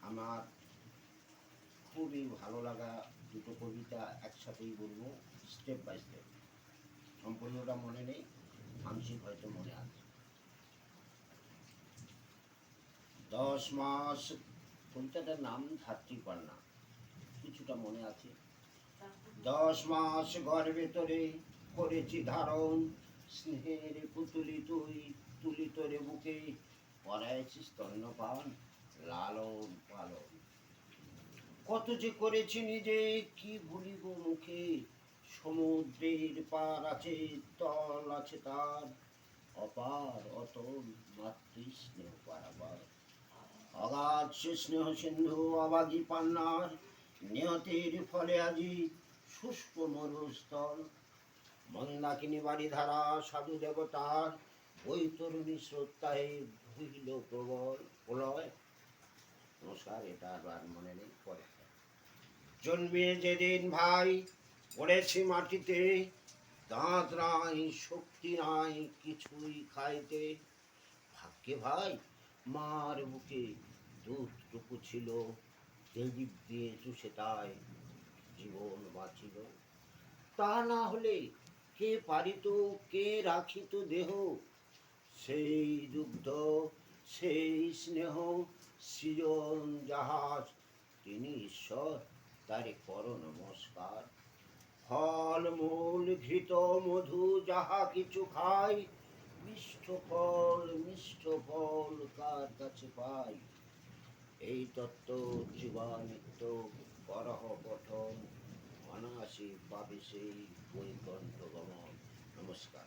আমার খুবই ভালো লাগা দুটো কবিতা একসাথেই বলবো, স্টেপ বাই স্টেপ। সম্পূর্ণটা মনে নেই, আংশিক হয়তো মনে আছে। 10 মাস, কবিতাটার নাম ধাত্রীকন্যা, কিছুটা মনে আছে। 10 মাস গর্ভে তোরে করেছি ধারণ, স্নেহের পুতুলি তুই তুলি তোরে বুকে, পড়াইছি স্তন্যপান লালন পালন। কত যে করেছি নিজে কি ভুলিব মুখে, সমুদ্রের পার আছে তল আছে তার, অপার অতল মাতৃ স্নেহ পারাবার। অগাধ সে স্নেহ সিন্ধু অবাধি পান্নার, নিয়তির ফলে আজি শুষ্ক মরুস্থল। মন্দাকিনী বাড়ি ধারা সাধু দেবতার, বৈতরণী শ্রদ্ধায় ভুইল প্রবল প্রলয়। নমস্কার, এটা আর মনে নেই, পরে। জন্মে যেদিন ভাই পড়েছি মাটিতে, দাঁত নাই শক্তি নাই কিছুই খাইতে, ভাগ্যে ভাই মার বুকে দুধটুকু ছিল, তেজিব দিয়ে চুষে তাই জীবন বাঁচিল। তা না হলে কে পারিত কে রাখিত দেহ, সেই দুগ্ধ সেই স্নেহ সৃজন জাহাজ, তিনি ঈশ্বর তারে করো নমস্কার। ফল মূল ঘৃত মধু যাহা কিছু খাই, মিষ্ট ফল কার কাছে পাই। এই তত্ত্ব জীবানিত্য করহ পঠন, অনাসি পাবে সেই বৈকুণ্ঠ গমন। নমস্কার।